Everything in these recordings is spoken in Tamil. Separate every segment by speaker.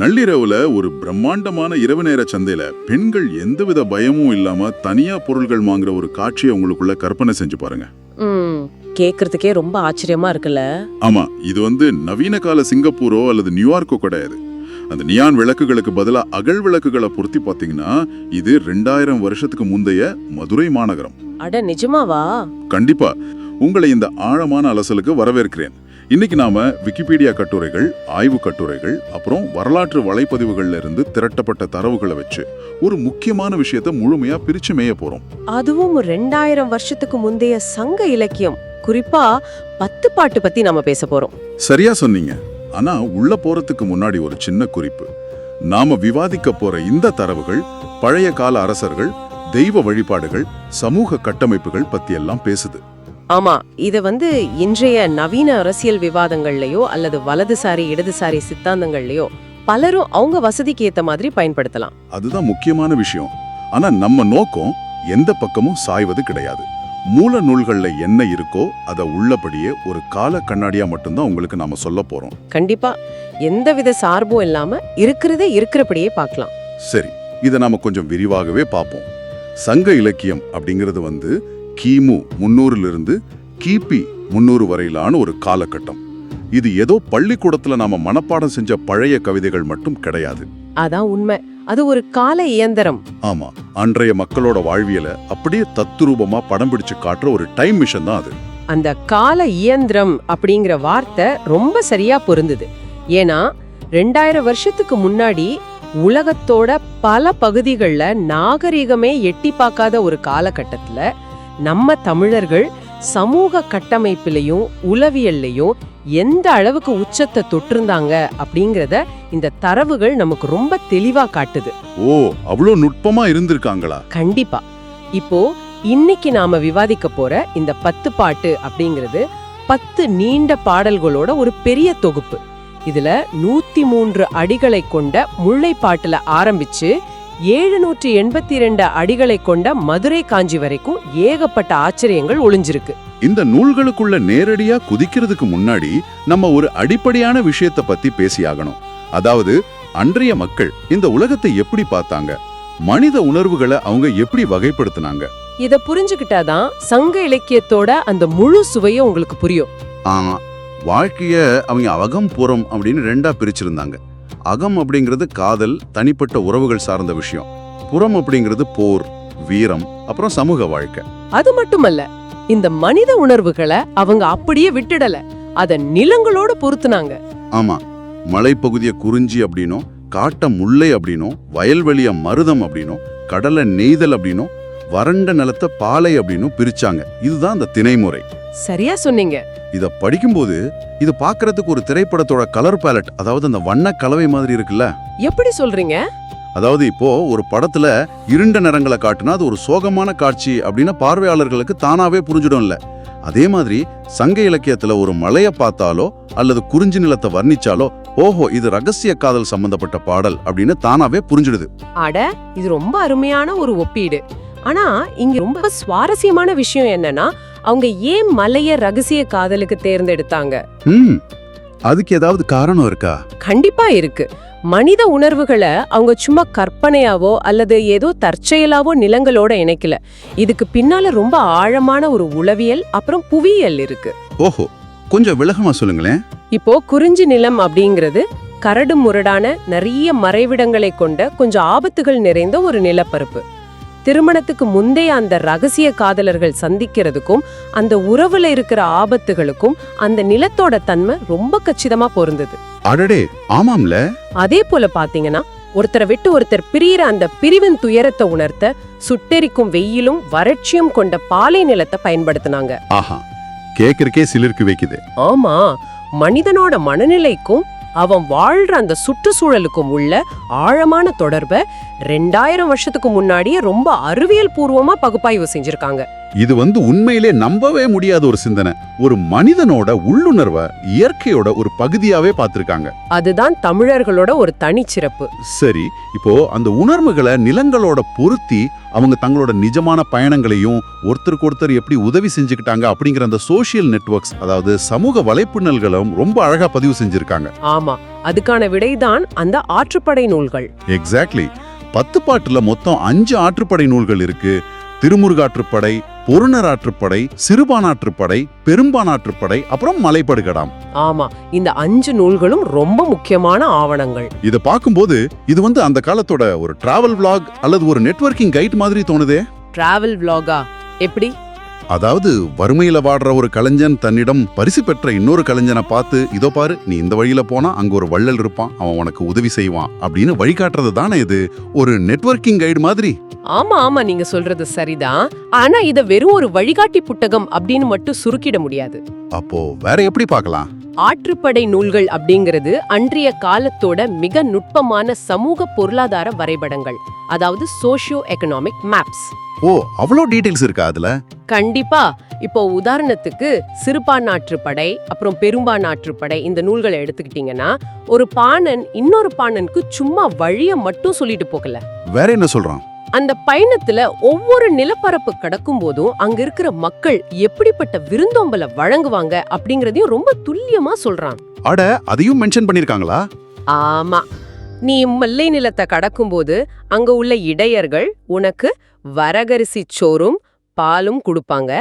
Speaker 1: நள்ளிரவுல ஒரு பிரம்மாண்டமான இரவு நேர சந்தையில பெண்கள் எந்தவித பயமும் இல்லாம தனியா பொருள்கள் வாங்குற ஒரு காட்சியை உங்களுக்குள்ள கற்பனை செஞ்சு பாருங்க.
Speaker 2: கேக்குறதுக்கே ரொம்ப ஆச்சரியமா இருக்குல்ல.
Speaker 1: ஆமா, இது நவீன கால சிங்கப்பூரோ அல்லது நியூயார்க்கோ கிடையாது. அந்த நியான் விளக்குகளுக்கு பதிலா அகல் விளக்குகளை பொருத்தி பாத்தீங்கன்னா இது 2000 வருஷத்துக்கு முந்தைய மதுரை மாநகரம்.
Speaker 2: அட நிஜமாவா?
Speaker 1: கண்டிப்பா. உங்களை இந்த ஆழமான அலசலுக்கு வரவேற்கிறேன். இன்னைக்கு நாம விக்கிபீடியா கட்டுரைகள், ஆய்வு கட்டுரைகள், அப்புறம் வரலாற்று வலைப்பதிவுகள்ல இருந்து திரட்டப்பட்ட தரவுகளை வச்சு ஒரு முக்கியமான விஷயத்த முழுமையா பிரிச்சு மேய போறோம்.
Speaker 2: அதுவும் 2000 வருஷத்துக்கு முந்தைய சங்க இலக்கியம், குறிப்பா 10 பாட்டு பத்தி நாம பேச போறோம்.
Speaker 1: சரியா சொன்னீங்க. ஆனா உள்ள போறதுக்கு முன்னாடி ஒரு சின்ன குறிப்பு. நாம விவாதிக்க போற இந்த தரவுகள் பழைய கால அரசர்கள், தெய்வ வழிபாடுகள், சமூக கட்டமைப்புகள் பத்தி எல்லாம் பேசுது.
Speaker 2: ஆமா, இத இன்றைய நவீன அரசியல் விவாதங்கள்லயோ அல்லது வலதுசாரி இடதுசாரி சித்தாந்தங்கள்லயோ பலரும் அவங்க வசதிக்கு ஏத்த மாதிரி பயன்படுத்தலாம்.
Speaker 1: அதுதான் முக்கியமான விஷயம். ஆனா நம்ம நோக்கம் எந்த பக்கமும் சாய்வது கிடையாது. மூல நூல்கள்ல என்ன இருக்கோ அத உள்ளபடியே ஒரு கால கண்ணாடியா மட்டும்தான் உங்களுக்கு நாம சொல்ல போறோம்.
Speaker 2: கண்டிப்பா எந்தவித சார்பும் இல்லாம இருக்கிறதே இருக்கிறபடியே பார்க்கலாம்.
Speaker 1: சரி, இத நாம கொஞ்சம் விரிவாகவே பார்ப்போம். சங்க இலக்கியம் அப்படிங்கிறது கிமு 300 கிபி 300 வரையிலான ஒரு காலகட்டம். இது ஏதோ பள்ளிக்கூடத்துல நாம மனப்பாடம் செஞ்ச பழைய கவிதைகள் மட்டும் கிடையாது.
Speaker 2: அதான் உண்மை. அது ஒரு கால இயந்திரம்.
Speaker 1: ஆமா, அன்றைய மக்களோட வாழ்வியலை அப்படியே தத்துரூபமா படம் பிடிச்சு காட்டுற ஒரு டைம் மிஷன் தான் அது.
Speaker 2: அந்த கால இயந்திரம் அப்படிங்கிற வார்த்தை ரொம்ப சரியா பொருந்தது. ஏன்னா 2000 வருஷத்துக்கு முன்னாடி உலகத்தோட பல பகுதிகளில் நாகரிகமே எட்டி பார்க்காத ஒரு காலகட்டத்துல நம்ம தமிழர்கள் சமூக கட்டமைப்பிலையும் உளவியல்லையும் எந்த அளவுக்கு உச்சத்தை தொட்டிருந்தாங்க அப்படிங்கறத இந்த தரவுகள் நமக்கு ரொம்ப தெளிவா காட்டுது.
Speaker 1: ஓ, அவ்வளவு நுட்பமா இருந்திருக்காங்களா?
Speaker 2: கண்டிப்பா. இப்போ இன்னைக்கு நாம விவாதிக்க போற இந்த 10 பாட்டு அப்படிங்கிறது 10 நீண்ட பாடல்களோட ஒரு பெரிய தொகுப்பு. இதுல 103 அடிகளை கொண்ட முல்லைப்பாட்டுல ஆரம்பிச்சு 782 அடிகளை கொண்ட மதுரை காஞ்சி வரைக்கும் ஏகப்பட்ட ஆச்சரியங்கள் ஒளிஞ்சிருக்கு.
Speaker 1: இந்த நூல்களுக்குள்ள நேரடியா குதிக்கிறதுக்கு முன்னாடி நம்ம ஒரு அடிப்படையான விஷயத்தை பத்தி பேசியாகணும். அதாவது அன்றைய மக்கள் இந்த உலகத்தை எப்படி பார்த்தாங்க, மனித உணர்வுகளை அவங்க எப்படி வகைப்படுத்தினாங்க.
Speaker 2: இத புரிஞ்சுக்கிட்டாதான் சங்க இலக்கியத்தோட அந்த முழு சுவையும் உங்களுக்கு புரியும்.
Speaker 1: ஆமா, வாழ்க்கைய அவங்க அகம் புறம் அப்படின்னு 2ஆ பிரிச்சிருந்தாங்க. அகம் அப்படிங்கிறது காதல், தனிப்பட்ட உறவுகள் சார்ந்த விஷயம். புறம் அப்படிங்கிறது போர், வீரம், அப்புறம் சமூக வாழ்க்கை.
Speaker 2: அது மட்டுமல்ல, இந்த மனித உணர்வுகளை அவங்க அப்படியே விட்டுடல, அத நிலங்களோட பொருத்துனாங்க.
Speaker 1: ஆமா, மலைப்பகுதிய குறிஞ்சி அப்படின்னும், காட்ட முல்லை அப்படின்னும், வயல்வெளிய மருதம் அப்படின்னும், கடலை நெய்தல் அப்படின்னும், வறண்ட நிலத்தை பாலை அப்படின்னும் பிரிச்சாங்க. இதுதான் அந்த திணைமுறை.
Speaker 2: சரியா சொன்னீங்க.
Speaker 1: இத படிக்கும்போது இது பார்க்கறதுக்கு ஒரு திரைப்படத்தோட கலர் பேலட், அதாவது அந்த வண்ண கலவை மாதிரி இருக்குல்ல.
Speaker 2: எப்படி சொல்றீங்க?
Speaker 1: அதாவது இப்போ ஒரு படத்துல இருண்ட நிறங்களை காட்டுனா அது ஒரு சோகமான காட்சி அப்படின்னு பார்வையாளர்களுக்கு தானாவே புரிஞ்சிடும்ல. அதே மாதிரி சங்க இலக்கியத்துல ஒரு மலைய பார்த்தாலோ அல்லது குறிஞ்சி நிலத்தை வர்ணிச்சாலோ, ஓஹோ இது ரகசிய காதல் சம்பந்தப்பட்ட பாடல் அப்படின்னு தானாவே புரிஞ்சிடுது.
Speaker 2: அட, இது ரொம்ப அருமையான ஒரு ஒப்பீடு. ஆனா இங்க ரொம்ப சுவாரஸ்யமான விஷயம் என்னன்னா, அவங்க ஏன் மலைய ரகசிய காதலுக்கு தேர்ந்தெடுத்தாங்க?
Speaker 1: அதுக்கு ஏதாவது காரணம் இருக்கா?
Speaker 2: கண்டிப்பா இருக்கு. மனித உணர்வுகளை அவங்க சும்மா கற்பனையாவோ அல்லது ஏதோ தற்செயலாவோ நிலங்களோட இணைக்கல. இதுக்கு பின்னால ரொம்ப ஆழமான ஒரு உளவியல் அப்புறம் புவியியல் இருக்கு.
Speaker 1: ஓஹோ, கொஞ்சம் விளக்கமா சொல்லுங்களேன்.
Speaker 2: இப்போ குறிஞ்சி நிலம் அப்படிங்கிறது கரடு முரடான நிறைய மறைவிடங்களை கொண்ட கொஞ்சம் ஆபத்துகள் நிறைந்த ஒரு நிலப்பரப்பு. திருமணத்துக்கு முந்தைய அந்த ரகசிய காதலர்கள் சந்திக்கிறதுக்கும் அந்த உறவுல இருக்கிற ஆபத்துகளுக்கும் அந்த நிலத்தோட தன்மை ரொம்ப கச்சிதமா பொருந்தது.
Speaker 1: அடடே, ஆமாம்ல.
Speaker 2: அதே போல பாத்தீங்கன்னா, ஒருத்தரை விட்டு ஒருத்தர் பிரியிற அந்த பிரிவின் துயரத்தை உணர்த்த சுட்டெரிக்கும் வெயிலும் வறட்சியும் கொண்ட பாலை நிலத்தை பயன்படுத்தினாங்க.
Speaker 1: ஆஹா, கேக்குறக்கே சிலிர்க்கு வைக்குது.
Speaker 2: ஆமா, மனிதனோட மனநிலைக்கும் அவன் வாழ்ற அந்த சுற்றுச்சூழலுக்கும் உள்ள ஆழமான தொடர்பை 2000 வருஷத்துக்கு முன்னாடியே ரொம்ப அறிவியல் பூர்வமா பகுப்பாய்வு செஞ்சிருக்காங்க.
Speaker 1: இது உண்மையிலே நம்பவே முடியாத ஒரு சிந்தனை. ஒரு மனிதனோட உள்ளுணர்வை இயற்கையோட ஒரு பகுதியாவே பார்த்திருக்காங்க.
Speaker 2: அதுதான் தமிழர்களோட ஒரு தனிச்சிறப்பு.
Speaker 1: சரி, இப்போ அந்த உணர்வுகளை நிலங்களோட பொருத்தி அவங்க தங்களோட நிஜமான பயணங்களையும் ஒருத்தருக்கு ஒருத்தர் எப்படி உதவி செஞ்சுக்கிட்டாங்க அப்படிங்கிற அந்த சோசியல் நெட்வொர்க்ஸ், அதாவது சமூக வலைப்பின்னல்களும் ரொம்ப அழகா பதிவு செஞ்சிருக்காங்க.
Speaker 2: ஆமா, அதுக்கான விடைதான் அந்த ஆற்றுப்படை நூல்கள்.
Speaker 1: எக்ஸாக்ட்லி. 10 பாட்டுல மொத்தம் 5 ஆற்றுப்படை நூல்கள் இருக்கு. திருமுருகாற்றுப்படை, பொருணராற்றுப்படை, சிறுபானாற்றுப்படை, பெரும்பானாற்றுப்படை, அப்புறம் மலைப்படுகடாம்.
Speaker 2: ஆமா, இந்த 5 நூல்களும் ரொம்ப முக்கியமான ஆவணங்கள்.
Speaker 1: இத பாக்கும்போது இது அந்த காலத்தோட ஒரு டிராவல் vlog அல்லது ஒரு நெட்வொர்க்கிங் கைட் மாதிரி தோணுதே.
Speaker 2: டிராவல் vlog-ஆ? எப்படி?
Speaker 1: அதாவது வறுமையில வாடுற ஒரு கலைஞன் தன்னிடம் பரிசு பெற்ற இன்னொரு கலைஞனை பார்த்து, இதோ பாரு, நீ இந்த வழியில போனா அங்க ஒரு வள்ளல் இருப்பான், அவன் உனக்கு உதவி செய்வான் அப்படின்னு வழிகாட்டுறது தானே இது, ஒரு நெட்வொர்க்கிங் கைடு மாதிரி.
Speaker 2: ஆமா ஆமா, நீங்க சொல்றது சரிதான். ஆனா இத வெறும் ஒரு வழிகாட்டி புத்தகம் அப்படின்னு மட்டும் சுருக்கிட முடியாது.
Speaker 1: அப்போ வேற எப்படி பார்க்கலாம்?
Speaker 2: ஆற்றுப்படை நூல்கள் அப்படிங்கிறது அன்றைய காலத்தோட மிக நுட்பமான சமூக பொருளாதார வரைபடங்கள், அதாவது சோஷியோ எகனாமிக் மேப்ஸ்.
Speaker 1: ஓ, அவ்வளோ டீடைல்ஸ் இருக்கா அதுல?
Speaker 2: கண்டிப்பா. இப்போ உதாரணத்துக்கு சிறுபானாற்றுப்படை அப்புறம் பெரும்பானாற்றுப்படை இந்த நூல்களை எடுத்துக்கிட்டீங்கன்னா, ஒரு பாணன் இன்னொரு பாணனுக்கு சும்மா வழிய மட்டும் சொல்லிட்டு போகல.
Speaker 1: வேற என்ன சொல்றான்?
Speaker 2: அந்த பயணத்துல ஒவ்வொரு நிலப்பரப்பு கடக்கும் போதும் அங்க இருக்கிற மக்கள் எப்படிப்பட்ட விருந்தோம்பலை வழங்குவாங்க அப்படிங்கறதையும் ரொம்ப துல்லியமா சொல்றான்.
Speaker 1: அட, அதையும் மென்ஷன் பண்ணிருக்காங்களா?
Speaker 2: ஆமா, நீ மல்லை நிலத்தை கடக்கும்போது அங்க உள்ள இடையர்கள் உனக்கு வரகரிசி சோறும் பாலும் கொடுப்பாங்க.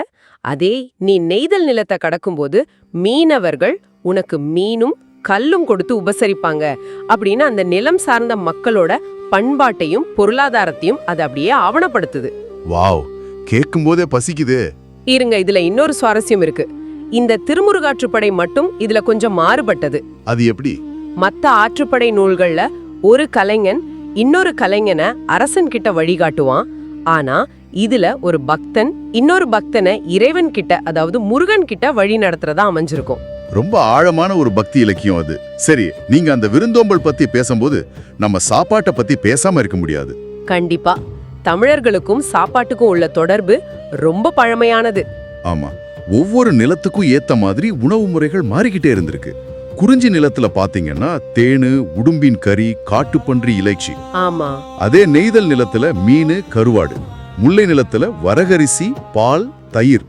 Speaker 2: அதே நீ நெய்தல் நிலத்தை கடக்கும்போது மீனவர்கள் உனக்கு மீனும் கல்லும் கொடுத்து உபசரிப்பாங்க அப்படின்னு அந்த நிலம் சார்ந்த மக்களோட பண்பாட்டையும் பொருளாதாரத்தையும் அது அப்படியே ஆவணப்படுத்துது.
Speaker 1: வாவ், கேட்கும் போதே பசிக்குது.
Speaker 2: இருங்க, இதுல இன்னொரு சுவாரஸ்யம் இருக்கு. இந்த திருமுருகாற்றுப்படை மட்டும் இதுல கொஞ்சம் மாறுபட்டது.
Speaker 1: அது எப்படி?
Speaker 2: மத்த ஆற்றுப்படை நூல்கள்ல ஒரு கலைஞன் இன்னொரு கலைஞனை அரசன் கிட்ட வழிகாட்டுவான். ஆனா இதுல ஒரு பக்தன் இன்னொரு பக்தனை இறைவன் கிட்ட, அதாவது முருகன் கிட்ட வழி நடத்துறதா அமைஞ்சிருக்கும்.
Speaker 1: ரொம்ப ஆழமான ஒரு பக்தி இலக்கியம் அது. சரி, நீங்க அந்த விருந்தோம்பல் பத்தி பேசும்போது நம்ம சாப்பாட்டை பத்தி பேசாம இருக்க முடியாது.
Speaker 2: கண்டிப்பா. தமிழர்களுக்கும் சாப்பாட்டுக்கும் உள்ள தொடர்பு ரொம்ப பழமையானது.
Speaker 1: ஆமா, ஒவ்வொரு நிலத்துக்கும் ஏத்த மாதிரி உணவு முறைகள் மாறிக்கிட்டே இருந்திருக்கு. குறிஞ்சி நிலத்துல பாத்தீங்கன்னா தேனு, உடும்பின் கறி, காட்டுப்பன்றி இலைச்சி.
Speaker 2: ஆமா.
Speaker 1: அதே நெய்தல் நிலத்துல மீன், கருவாடு. முல்லை நிலத்துல வரகரிசி, பால், தயிர்.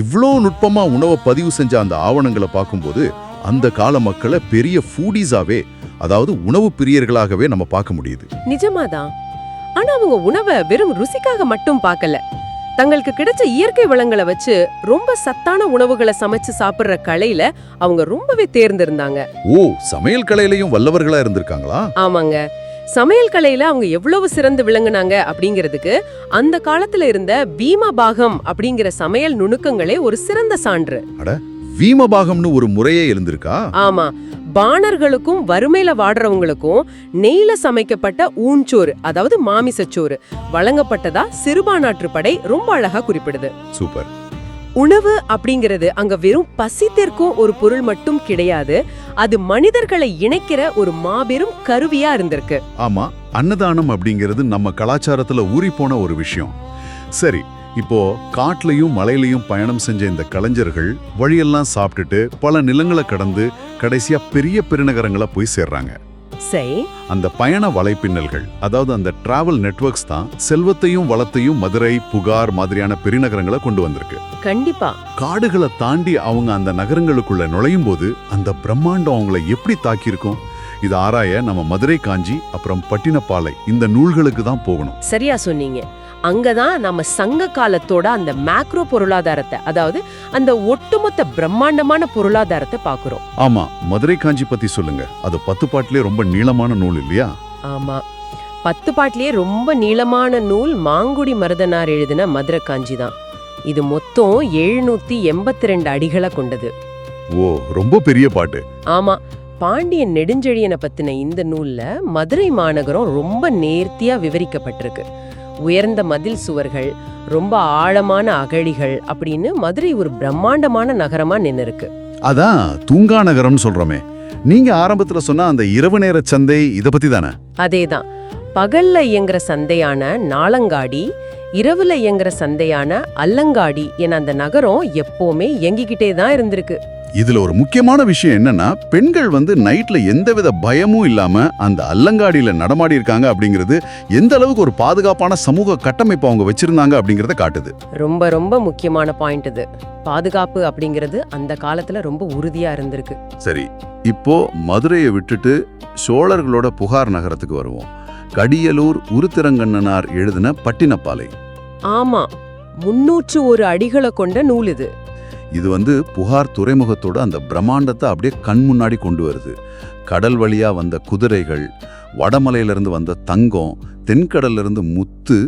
Speaker 1: இவ்ளோ நுட்பமா உணவை பதிவு செஞ்ச அந்த ஆவணங்களை பார்க்கும்போது அந்த கால மக்களை பெரிய ஃபூடிஸாவே, அதாவது உணவு பிரியர்களாகவே நம்ம பார்க்க முடியுது.
Speaker 2: நிஜமாதான். ஆனா அவங்க உணவை வெறும் ருசிக்காக மட்டும் பார்க்கல. தங்களுக்கு கிடைச்ச இயற்கை வளங்களை வச்சு ரொம்ப சத்தான உணவுகளை சமைச்சு சாப்பிடுற கலையில அவங்க ரொம்பவே தேர்ந்திருந்தாங்க.
Speaker 1: ஓ, சமையல் கலையிலயும் வல்லவர்களா இருந்திருக்காங்களா?
Speaker 2: ஆமாங்க. சமையல் கலையில அவங்க எவ்வளவு சிறந்து விளங்குனாங்க அப்படிங்கிறதுக்கு அந்த காலத்துல இருந்த பீமபாகம் அப்படிங்கிற சமையல் நுணுக்கங்களே ஒரு சிறந்த சான்று.
Speaker 1: அட, வீமபாகம்னு ஒரு முறையே இருந்திருக்கா?
Speaker 2: ஆமா. பாணர்களுக்கும் வறுமையில வாடுறவங்களுக்கும் நெய்ல சமைக்கப்பட்ட ஊஞ்சோறு, அதாவது மாமிசச்சோறு வழங்கப்பட்டதா சிறுபானாற்றுப்படை ரொம்ப அழகா குறிப்பிடுது.
Speaker 1: சூப்பர்.
Speaker 2: உணவு அப்படிங்கிறது அங்க வெறும் பசி தீர்க்கும் ஒரு பொருள் மட்டும் கிடையாது, அது மனிதர்களை இணைக்கிற ஒரு மாபெரும் கருவியா இருந்திருக்கு.
Speaker 1: ஆமா, அன்னதானம் அப்படிங்கிறது நம்ம கலாச்சாரத்துல ஊறி போன ஒரு விஷயம். சரி, இப்போ காட்டுலயும் மலையிலயும் பயணம் செஞ்ச இந்த கலைஞர்கள் வழியெல்லாம் சாப்பிட்டுட்டு பல நிலங்களை கடந்து கடைசியா பெரிய பெருநகரங்களை போய் சேர்றாங்க.
Speaker 2: சரி,
Speaker 1: அந்த பயண வலைப்பின்னல்கள், அதாவது அந்த டிராவல் நெட்வொர்க்ஸ் தான் செல்வத்தையும் வளத்தையும் மதுரை, புகார் மாதிரியான பெருநகரங்களை கொண்டு வந்திருக்கு.
Speaker 2: கண்டிப்பா.
Speaker 1: காடுகளை தாண்டி அவங்க அந்த நகரங்களுக்குள்ள நுழையும் போது அந்த பிரம்மாண்டம் அவங்களை எப்படி தாக்கியிருக்கும்? இது ஆராய நம்ம மதுரை, காஞ்சி, அப்புறம் பட்டினப்பாலை இந்த நூல்களுக்கு தான் போகணும்.
Speaker 2: சரியா சொன்னீங்க. அங்கதான் நம்ம சங்க காலத்தோட அந்த மேக்ரோ பொருளாதாரத்தை, அதாவது அந்த ஒட்டுமொத்த பிரம்மாண்டமான பொருளாதாரத்தை பாக்குறோம்.
Speaker 1: ஆமா, மதுரை காஞ்சி பத்தி சொல்லுங்க. அது 10 பாட்டிலே ரொம்ப நீளமான நூல் இல்லையா?
Speaker 2: ஆமா, 10 பாட்டிலேயே ரொம்ப நீளமான நூல் மாங்குடி மருதனார் எழுதின மதுரை காஞ்சி தான். இது மொத்தம் 782 அடிகளை கொண்டது.
Speaker 1: ஓ, ரொம்ப பெரிய பாட்டு.
Speaker 2: ஆமா. பாண்டியன் நெடுஞ்செழியனை பத்தின இந்த நூல்ல மதுரை மாநகரம் ரொம்ப நேர்த்தியா விவரிக்கப்பட்டிருக்கு. உயர்ந்த மதில் சுவர்கள், ரொம்ப ஆழமான அகழிகள் அப்படின்னு மதுரை ஒரு பிரம்மாண்டமான நகரமா நின்னு இருக்கு.
Speaker 1: அதான் தூங்கா நகரம்னு சொல்றோமே. நீங்க ஆரம்பத்துல சொன்ன அந்த இரவு நேர சந்தை இத பத்தி தானே?
Speaker 2: அதேதான். பகல்ல இயங்குற சந்தையான நாளங்காடி இரவுல இயங்குற சந்தையான அல்லங்காடி என அந்த நகரம் எப்பவுமே இயங்கிக்கிட்டே தான் இருந்திருக்கு.
Speaker 1: இதுல ஒரு முக்கியமான விஷயம் என்னன்னா, பெண்கள் நைட்ல எந்தவித பயமும் இல்லாம அந்த அல்லங்காடியில நடமாடி இருக்காங்க அப்படிங்கிறது எந்த அளவுக்கு ஒரு பாதுகாப்பான சமூக கட்டமைப்பு அவங்க வச்சிருந்தாங்க அப்படிங்கறத காட்டுது.
Speaker 2: ரொம்ப ரொம்ப முக்கியமான பாயிண்ட் இது. பாதுகாப்பு அப்படிங்கிறது அந்த காலத்துல ரொம்ப உறுதியா இருந்திருக்கு.
Speaker 1: சரி, இப்போ மதுரையை விட்டுட்டு சோழர்களோட புகார் நகரத்துக்கு வருவோம். கடியலூர் உருத்திரங்கண்ணனார் எழுதின பட்டினப்பாலை.
Speaker 2: ஆமா, 301 அடிகளை கொண்ட நூல் இது.
Speaker 1: இது புகார் துறைமுகத்தோட அந்த பிரம்மாண்டத்தை அப்படியே கண் முன்னாடி கொண்டு வருது. கடல் வழியா வந்த குதிரைகள், வடமலையிலிருந்து வந்த தங்கம், தென்கடல்ல இருந்து முத்து,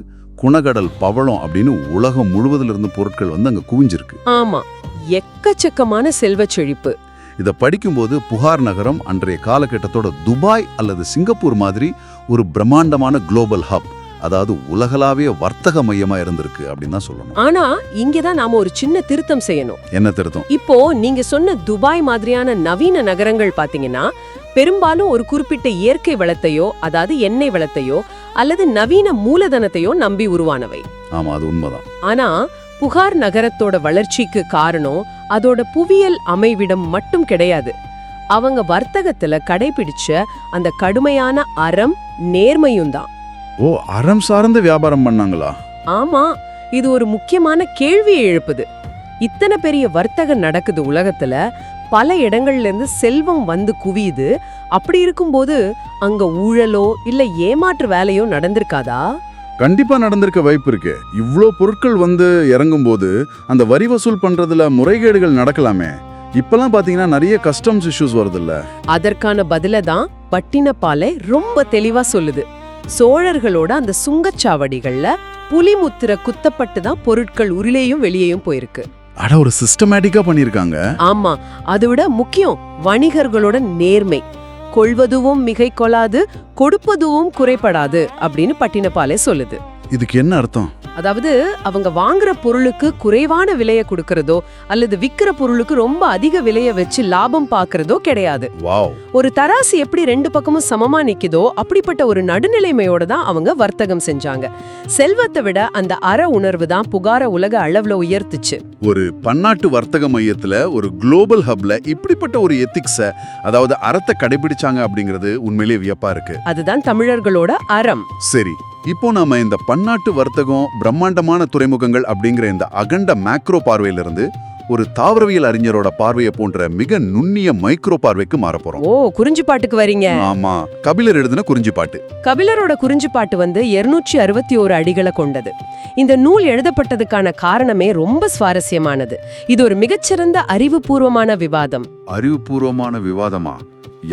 Speaker 1: குணகடல் பவளம் அப்படின்னு உலகம் முழுவதிலிருந்து பொருட்கள் அங்க குவிஞ்சிருக்கு.
Speaker 2: ஆமா, எக்கச்சக்கமான செல்வச் செழிப்பு.
Speaker 1: இதை படிக்கும்போது புகார் நகரம் அன்றைய காலகட்டத்தோட துபாய் அல்லது சிங்கப்பூர் மாதிரி ஒரு பிரம்மாண்டமான குளோபல் ஹப், அதாவது உலகளாவிய வர்த்தக மையமா இருந்திருக்கு அப்படின்னு தான் சொல்லணும்.
Speaker 2: ஆனா இங்கதான் நாம ஒரு சின்ன திருத்தம் செய்யணும்.
Speaker 1: என்ன திருத்தம்?
Speaker 2: இப்போ நீங்க சொன்ன துபாய் மாதிரியான நவீன நகரங்கள் பாத்தீங்கன்னா பெரும்பாலும் ஒரு குறிப்பிட்ட இயற்கை வளத்தையோ, அதாவது எண்ணெய் வளத்தையோ அல்லது நவீன மூலதனத்தையோ நம்பி உருவானவை.
Speaker 1: ஆமா, அது உண்மைதான்.
Speaker 2: ஆனா புகார் நகரத்தோட வளர்ச்சிக்கு காரணம் அதோட புவியியல் அமைவிடம் மட்டும் கிடையாது. அவங்க வர்த்தகத்துல கடைபிடிச்ச அந்த கடுமையான அறம், நேர்மையும் தான்.
Speaker 1: ஓ, அறம் சார்ந்த வியாபாரம் பண்ணாங்களா?
Speaker 2: ஆமா, இது ஒரு முக்கியமான கேள்வியை எழுப்புது. இத்தனை பெரிய வர்த்தகம் நடக்குது உலகத்துல, பல இடங்கள்ல இருந்து செல்வம் குவியுது. அப்படி இருக்கும்போது அங்க ஊழலோ இல்ல ஏமாற்று வேலையோ நடந்திருக்காதா?
Speaker 1: கண்டிப்பா நடந்திருக்க வாய்ப்பு இருக்கு. இவ்ளோ பொருட்கள் இறங்கும் போது அந்த வரி வசூல் பண்றதுல முறைகேடுகள் நடக்கலாமே. இப்பெல்லாம் பாத்தீங்கன்னா நிறைய கஸ்டம்ஸ் இஷ்யூஸ் வருதுல்ல.
Speaker 2: அதற்கான பதில தான் பட்டினப்பாலை ரொம்ப தெளிவா சொல்லுது. சோழர்களோட அந்த சுங்கச்சாவடிகள்ல புலிமுத்திர குத்தப்பட்டு தான் பொருட்கள் உரிலேயும் வெளியேயும் போயிருக்கு.
Speaker 1: அட, ஒரு சிஸ்டமேட்டிக்கா பண்ணிருக்காங்க.
Speaker 2: ஆமா, அதை விட முக்கியம் வணிகர்களோட நேர்மை. கொள்வதுவும் மிகை கொள்ளாது, கொடுப்பதுவும் குறைபடாது அப்படின்னு பட்டினப்பாலை சொல்லுது.
Speaker 1: இதுக்கு என்ன அர்த்தம்?
Speaker 2: அதாவது அவங்க வாங்குற பொருளுக்கு குறைவான விலையை கொடுக்கறதோ அல்லது விக்கிற பொருளுக்கு ரொம்ப அதிக விலையை வச்சு லாபம் பாக்குறதோ கிடையாது. ஒரு தராசு எப்படி ரெண்டு பக்கமும் சமமா நிக்குதோ அப்படிப்பட்ட ஒரு நடுநிலைமையோட தான் அவங்க வர்த்தகம் செஞ்சாங்க. செல்வத்தை விட அந்த அற உணர்வு தான் புகார உலக அளவுல உயர்த்துச்சு.
Speaker 1: ஒரு பன்னாட்டு வர்த்தக மையத்துல, ஒரு குளோபல் ஹப்ல இப்படிப்பட்ட ஒரு எத்திக்ஸ, அதாவது அறத்தை கடைபிடிச்சாங்க அப்படிங்கிறது உண்மையிலேயே வியப்பா இருக்கு.
Speaker 2: அதுதான் தமிழர்களோட அறம்.
Speaker 1: சரி, இப்போ நாம இந்த பன்னாட்டு வர்த்தகம், பிரம்மாண்டமான துறைமுகங்கள் அப்படிங்கிற இந்த அகண்ட மேக்ரோ பார்வையிலிருந்து ஒரு தாவரவியல் அறிஞரோட பார்வையை போன்ற மிக நுண்ணிய மைக்ரோ பார்வைக்கு மாற போறோம்.
Speaker 2: ஓ, குறிஞ்சிப்பாட்டுக்கு வரீங்க?
Speaker 1: ஆமா, கபிலர் எழுதின குறிஞ்சிப்பாட்டு.
Speaker 2: கபிலரோட குறிஞ்சிப்பாட்டு 261 அடிகளை கொண்டது. இந்த நூல் எழுதப்பட்டதுக்கான காரணமே ரொம்ப சுவாரஸ்யமானது. இது ஒரு மிகச்சிறந்த அறிவுபூர்வமான விவாதம்.
Speaker 1: அறிவுபூர்வமான விவாதமா?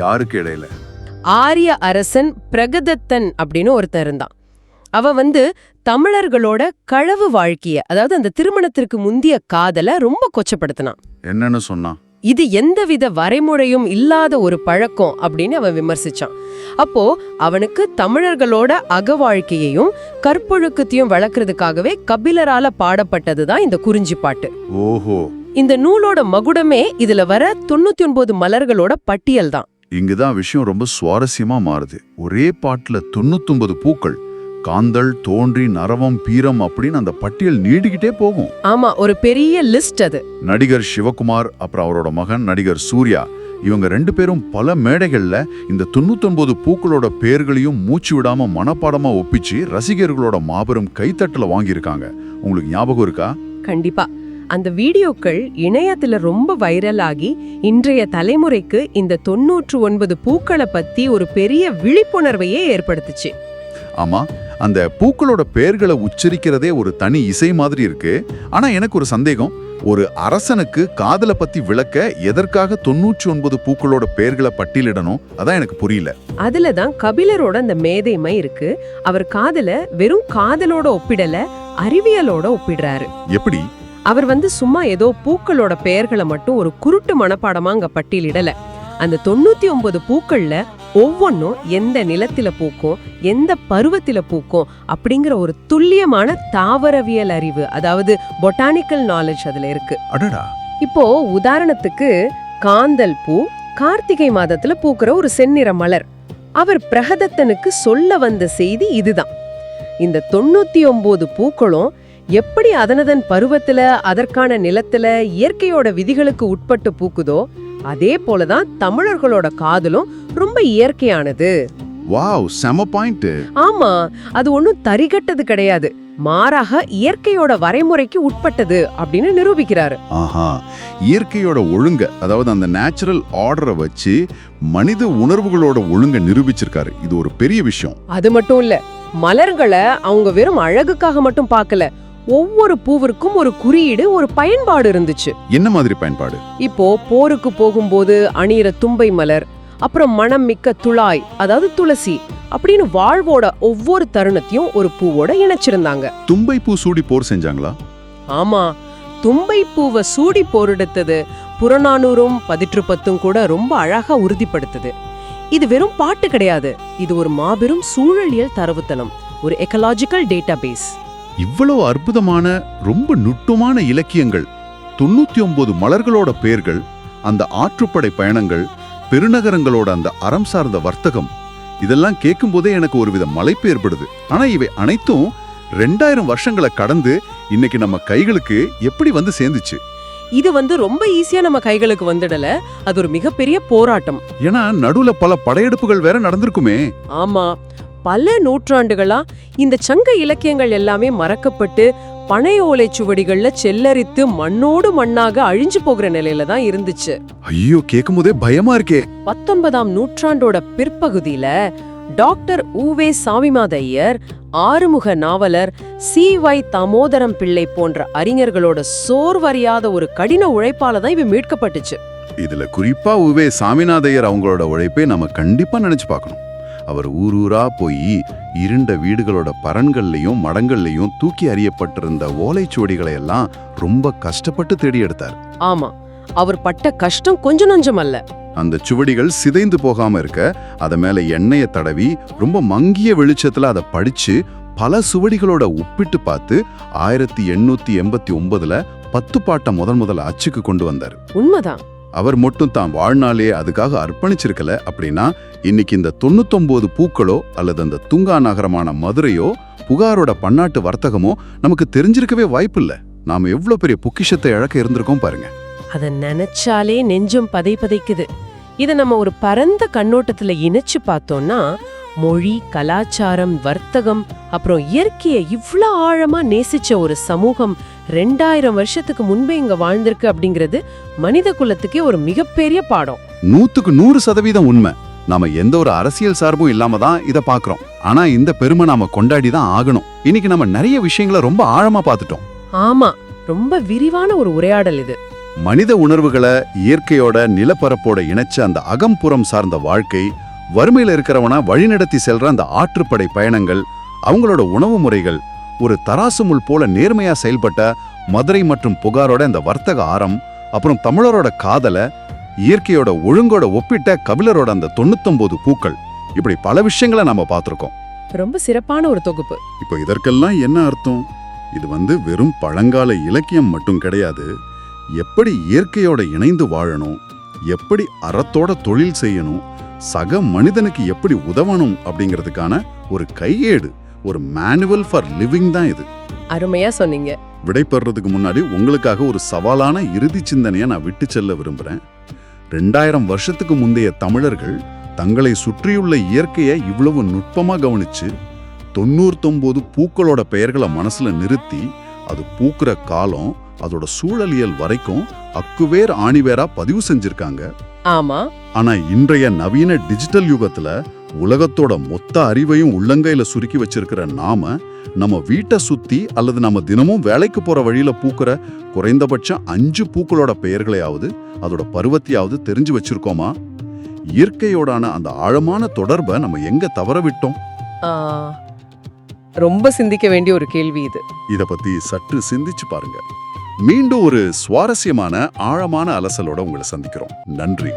Speaker 1: யாருக்கு இடையில?
Speaker 2: ஆரிய அரசன் பிரகதத்தன் அப்படின்னு ஒருத்தர் இருந்தான். அவ தமிழர்களோட களவு வாழ்க்கைய, அதாவது அந்த திருமணத்திற்கு முந்திய காதல ரொம்ப கொச்சப்படுத்தினான்.
Speaker 1: என்னன்னு சொன்னா?
Speaker 2: இது எந்தவித வரைமுறையும் இல்லாத ஒரு பழக்கம் அப்படின்னு அவன் விமர்சிச்சான். அப்போ அவனுக்கு தமிழர்களோட அக வாழ்க்கையையும் கற்பொழுக்கத்தையும் வளர்க்கறதுக்காகவே கபிலரால பாடப்பட்டதுதான் இந்த குறிஞ்சிப்பாட்டு.
Speaker 1: ஓஹோ.
Speaker 2: இந்த நூலோட மகுடமே இதுல வர 99 மலர்களோட பட்டியல் தான்.
Speaker 1: இங்குதான் விஷயம் ரொம்ப சுவாரஸ்யமா மாறுது. ஒரே பாட்டுல 99 பூக்கள், காந்தல், தோன்றி, நரவம், பீரம் அப்படின்னு அந்த பட்டியல் நீடிக்கிட்டே போகும்.
Speaker 2: ஆமா, ஒரு பெரிய லிஸ்ட் அது.
Speaker 1: நடிகர் சிவகுமார், அப்புறம் அவரோட மகன் நடிகர் சூர்யா, இவங்க 2 பேரும் பல மேடைகள்ல இந்த 99 பூக்களோட பேர்களையும் மூச்சு விடாம மனப்பாடமா ஒப்பிச்சு ரசிகர்களோட மாபெரும் கைத்தட்டல வாங்கியிருக்காங்க. உங்களுக்கு ஞாபகம் இருக்கா?
Speaker 2: கண்டிப்பா. அந்த வீடியோக்கள் இணையத்துல ரொம்ப வைரல் ஆகி இன்றைய தலைமுறைக்கு இந்த 99 பூக்களை பத்தி ஒரு பெரிய விழிப்புணர்வையே ஏற்படுத்துச்சு.
Speaker 1: ஆமா, அந்த பூக்களோட பெயர்களை உச்சரிக்கிறதே ஒரு தனி இசை மாதிரி இருக்கு. ஆனா எனக்கு ஒரு சந்தேகம். ஒரு அரசனுக்கு காதலை பத்தி விளக்க எதற்காக 99 பூக்களோட பெயர்களை பட்டியலிடணும்? அதான் எனக்கு புரியல.
Speaker 2: அதுலதான் கபிலரோட அந்த மேதைமை இருக்கு. அவர் காதல வெறும் காதலோட ஒப்பிடல, அறிவியலோட ஒப்பிடுறாரு.
Speaker 1: எப்படி?
Speaker 2: அவர் சும்மா ஏதோ பூக்களோட பெயர்களை மட்டும் ஒரு குருட்டு மனப்பாடமா அங்க பட்டியலிடல. அந்த 99 பூக்கள்ல ஒவ்வொன்னும் எந்த நிலத்தில பூக்கும், எந்த பருவத்தில பூக்கும் அப்படிங்கிற ஒரு துல்லியமான தாவரவியல் அறிவு, அதாவது பொட்டானிக்கல் நாலேஜ் அதுல இருக்கு.
Speaker 1: அடடா.
Speaker 2: இப்போ உதாரணத்துக்கு காந்தல் பூ கார்த்திகை மாதத்துல பூக்கிற ஒரு செந்நிற மலர். அவர் பிரகதத்தனுக்கு சொல்ல வந்த செய்தி இதுதான். இந்த 99 பூக்களும் எப்படி அதனதன் பருவத்துல அதற்கான நிலத்துல இயற்கையோட விதிகளுக்கு உட்பட்டு பூக்குதோ அதே போலதான் தமிழர்களோட காதலும் ரொம்ப இயற்கையானது.
Speaker 1: வாவ், செம பாயிண்ட்.
Speaker 2: ஆமா, அது ஒண்ணும் தரிகட்டது கிடையாது, மாறாக இயற்கையோட வரைமுறைக்கு உட்பட்டது அப்படின்னு நிரூபிக்கிறாரு.
Speaker 1: ஆஹா, இயற்கையோட ஒழுங்க, அதாவது அந்த நேச்சுரல் ஆர்டரை வச்சு மனித உணர்வுகளோட ஒழுங்க நிரூபிச்சிருக்காரு. இது ஒரு பெரிய விஷயம்.
Speaker 2: அது மட்டும் இல்ல, மலர்களை அவங்க வெறும் அழகுக்காக மட்டும் பார்க்கல, ஒவ்வொரு பூவிற்கும் ஒரு குறியீடு, ஒரு பயன்பாடு இருந்துச்சு.
Speaker 1: என்ன மாதிரி பயன்பாடு?
Speaker 2: இப்போ போருக்கு போகும்போது அணியிற தும்பை மலர், அப்புறம் மனம் மிக்க துளாய், அதாவது துளசி அப்படின்னு வாழ்வோட ஒவ்வொரு தருணத்தையும் ஒரு பூவோட இணைச்சிருந்தாங்க.
Speaker 1: தும்பை பூ சூடி போர் செஞ்சாங்களா?
Speaker 2: ஆமா, தும்பை பூவை சூடி போரெடுத்தது புறநானூறும் 1810 கூட ரொம்ப அழகா உறுதிப்படுத்துது. இது வெறும் பாட்டு கிடையாது, இது ஒரு மாபெரும் சூழலியல் தரவுத்தளம், ஒரு எக்கலாஜிக்கல் டேட்டாபேஸ்.
Speaker 1: இவ்வளவு அற்புதமான ரொம்ப நுட்பமான இலக்கியங்கள், 99 மலர்களோட பெயர்கள், அந்த ஆற்றுப்படை பயணங்கள், பெருநகரங்களோட அந்த அறம் சார்ந்த வர்த்தகம், இதெல்லாம் கேட்கும்போதே எனக்கு ஒருவித மலைப்பு ஏற்படுது. ஆனா இவை அனைத்தும் 2000 வருஷங்களை கடந்து இன்னைக்கு நம்ம கைகளுக்கு எப்படி வந்து சேர்ந்துச்சு?
Speaker 2: இது ரொம்ப ஈஸியா நம்ம கைகளுக்கு வந்துடல, அது ஒரு மிகப்பெரிய போராட்டம்.
Speaker 1: ஏன்னா நடுவுல பல படையெடுப்புகள் வேற நடந்திருக்குமே.
Speaker 2: ஆமா, பல நூற்றாண்டுகளா இந்த சங்க இலக்கியங்கள் எல்லாமே மறக்கப்பட்டு பனை ஓலை சுவடிகள்ல செல்லரித்து மண்ணோடு மண்ணாக அழிஞ்சு போகிற நிலையில தான் இருந்துச்சு.
Speaker 1: ஐயோ, கேட்கும்போதே பயமா இருக்கே.
Speaker 2: 19ஆம் நூற்றாண்டோட பிற்பகுதியில டாக்டர் உவே சாமிநாத ஐயர், ஆறுமுக நாவலர் சி.வை. தாமோதரம் பிள்ளை போன்ற அறிஞர்களோட சோர்வறியாத ஒரு கடின உழைப்பால தான் இவ மீட்கப்பட்டுச்சு.
Speaker 1: இதுல குறிப்பா உவே சாமிநாதையர் அவங்களோட உழைப்பை நம்ம கண்டிப்பா நினைச்சு பார்க்கணும். அவர் ஊரூரா போய் இருண்ட வீடுகளோட பரன்கள்லையும் மடங்கள்லையும் தூக்கி அறியப்பட்டிருந்த ஓலைச்சுவடிகளை எல்லாம் ரொம்ப கஷ்டப்பட்டு தேடி எடுத்தார்.
Speaker 2: ஆமா, அவர் பட்ட கஷ்டம் கொஞ்சம் நஞ்சம் அல்ல.
Speaker 1: அந்த சுவடிகள் சிதைந்து போகாம இருக்க அத மேல எண்ணெயை தடவி ரொம்ப மங்கிய வெளிச்சத்துல அதை படிச்சு பல சுவடிகளோட ஒப்பிட்டு பார்த்து 1889ல 10 பாட்டை முதல் அச்சுக்கு கொண்டு வந்தார்.
Speaker 2: உண்மைதான்.
Speaker 1: அவர் மட்டும் தான் வாழ்நாளே அதுக்காக அர்ப்பணிச்சிருக்கல அப்படின்னா இன்னைக்கு இந்த 99 பூக்களோ அல்லது அந்த துங்கா நகரமான மதுரையோ புகாரோட பன்னாட்டு வர்த்தகமோ நமக்கு தெரிஞ்சிருக்கவே வாய்ப்பில்ல. நாம எவ்வளவு பெரிய பொக்கிஷத்தை இழக்க இருந்திருக்கோம் பாருங்க.
Speaker 2: அத நினைச்சாலே நெஞ்சம் பதைக்குது. இத நம்ம ஒரு பரந்த கண்ணோட்டத்துல இணைச்சு பார்த்தோம்னா மொழி, கலாச்சாரம், வர்த்தகம், அப்புறம் இயற்கையை இவ்ளோ ஆழமா நேசிச்ச ஒரு சமூகம் 2000 வருஷத்துக்கு முன்பே இங்க வாழ்ந்திருக்கு அப்படிங்கிறது மனித குலத்துக்கே ஒரு மிகப்பெரிய பாடம்.
Speaker 1: 100% உண்மை. நாம எந்த ஒரு அரசியல் சார்பும் இல்லாம தான் இத பாக்குறோம். ஆனா இந்த பெருமை நாம கொண்டாடி தான் ஆகணும். இன்னைக்கு நம்ம நிறைய விஷயங்களை ரொம்ப ஆழமா பார்த்துட்டோம்.
Speaker 2: ஆமா, ரொம்ப விரிவான ஒரு உரையாடல் இது.
Speaker 1: மனித உணர்வுகளை இயற்கையோட நிலப்பரப்போட இணைச்ச அந்த அகம்புறம் சார்ந்த வாழ்க்கை, வறுமையில இருக்கிறவனா வழிநடத்தி செல்ற அந்த ஆற்றுப்படை பயணங்கள், அவங்களோட உணவு முறைகள், ஒரு தராசு முள் போல நேர்மையா செயல்பட்ட மதுரை மற்றும் புகாரோட அந்த வர்த்தக ஆரம், அப்புறம் தமிழரோட காதல, இயற்கையோட ஒழுங்கோட ஒப்பிட்ட கபிலரோட அந்த 99 பூக்கள், இப்படி பல விஷயங்களை நாம பார்த்திருக்கோம்.
Speaker 2: ரொம்ப சிறப்பான ஒரு தொகுப்பு.
Speaker 1: இப்போ இதற்கெல்லாம் என்ன அர்த்தம்? இது வெறும் பழங்கால இலக்கியம் மட்டும் கிடையாது. எப்படி இயற்கையோட இணைந்து வாழணும், எப்படி அறத்தோட தொழில் செய்யணும், சக மனிதனுக்கு எப்படி உதவணும் அப்படிங்கிறதுக்கான ஒரு கையேடு, ஒரு மேனுவல் ஃபார் லிவிங் தான் இது.
Speaker 2: அருமையா சொன்னீங்க.
Speaker 1: விடைபெறதுக்கு முன்னாடி உங்களுக்காக ஒரு சவாலான இறுதி சிந்தனையை நான் விட்டு செல்ல விரும்புறேன். 2000 வருஷத்துக்கு முந்தைய தமிழர்கள் தங்களை சுற்றியுள்ள இயற்கையை இவ்வளவு நுட்பமா கவனிச்சு 99 பூக்களோட பெயர்களை மனசுல நிறுத்தி அது பூக்குற காலம், அதோட சூழலியல் வரைக்கும் அக்குவேர் ஆணிவேரா பதிவு செஞ்சிருக்காங்க.
Speaker 2: ஆமா.
Speaker 1: ஆனா இன்றைய நவீன டிஜிட்டல் யுகத்துல உலகத்தோட மொத்த அறிவையும் உள்ளங்கையில சுருக்கி வச்சிருக்கிற நாம நம்ம வீட்டை சுத்தி அல்லது நம்ம தினமும் வேலைக்கு போற வழியில பூக்குற குறைந்தபட்சம் 5 பூக்களோட பெயர்களையாவது அதோட பருவத்தையாவது தெரிஞ்சு வச்சிருக்கோமா? இயற்கையோடான அந்த ஆழமான தொடர்பை நம்ம எங்க தவற விட்டோம்?
Speaker 2: ரொம்ப சிந்திக்க வேண்டிய ஒரு கேள்வி இது.
Speaker 1: இத பத்தி சற்று சிந்திச்சு பாருங்க. மீண்டும் ஒரு சுவாரஸ்யமான ஆழமான அலசலோட உங்களை சந்திக்கிறோம். நன்றி.